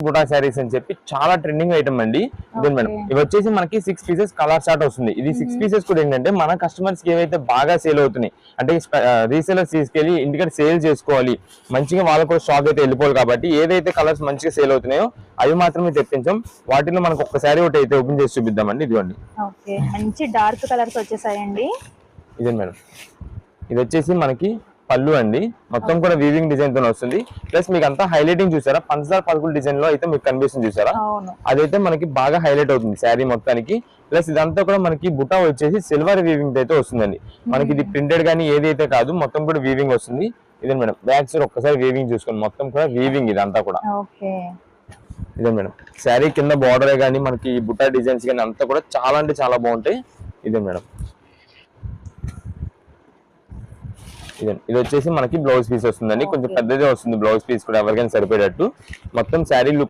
బుటా శారీస్ అని చెప్పి చాలా ట్రెండింగ్ ఐటమ్ అండి. ఇదే మేడం, ఇవి వచ్చేసి మనకి 6 పీసెస్ కలర్ చార్ట్ వస్తుంది. ఇది 6 పీసెస్ కూడా ఏంటంటే మన కస్టమర్స్ కి ఏవైతే బాగా సేల్ అవుతున్నాయి అంటే రీసేలర్స్ తీసుకెళ్లి ఇంటికి సేల్ చేసుకోవాలి, మంచిగా వాళ్ళకు కూడా స్టాక్ అయితే వెళ్ళిపోవాలి కాబట్టి ఏదైతే కలర్స్ మంచిగా సేల్ అవుతున్నాయో అవి మాత్రమే తెప్పించాం. వాటిలో మనకు ఒక శారీ ఒకటి అయితే ఓపెన్ చేసి చూపిద్దామండి. ఇదిగోండి, మంచి డార్క్ కలర్స్ వచ్చేసాయండి. ఇదే మేడం, ఇది వచ్చేసి మనకి పళ్ళు అండి. మొత్తం కూడా వీవింగ్ డిజైన్ తో వస్తుంది. ప్లస్ మీకు అంతా హైలైటింగ్ చూసారా, పంచదార పలుకుల డిజైన్ లో అయితే మీకు కనిపిస్తుంది చూసారా, అదైతే మనకి బాగా హైలైట్ అవుతుంది శారీ మొత్తానికి. ప్లస్ ఇదంతా కూడా మనకి బుటా వచ్చేసి సిల్వర్ వీవింగ్ అయితే వస్తుందండి. మనకి ఇది ప్రింటెడ్ గానీ ఏదైతే కాదు, మొత్తం కూడా వీవింగ్ వస్తుంది. ఇదే మేడం, బ్యాక్ సైడ్ ఒక్కసారి వీవింగ్ చూసుకోండి, మొత్తం కూడా వీవింగ్ ఇదంతా కూడా. ఇదే మేడం, శారీ కింద బార్డర్ గానీ మనకి బుటా డిజైన్స్ కానీ అంతా కూడా చాలా అంటే చాలా బాగుంటాయి. ఇదే మేడం, ఇది వచ్చేసి మనకి బ్లౌజ్ పీస్ వస్తుందండి. కొంచెం పెద్దదే వస్తుంది బ్లౌజ్ పీస్ కూడా, ఎవరికైనా సరిపోయేటట్టు. మొత్తం శారీ లుక్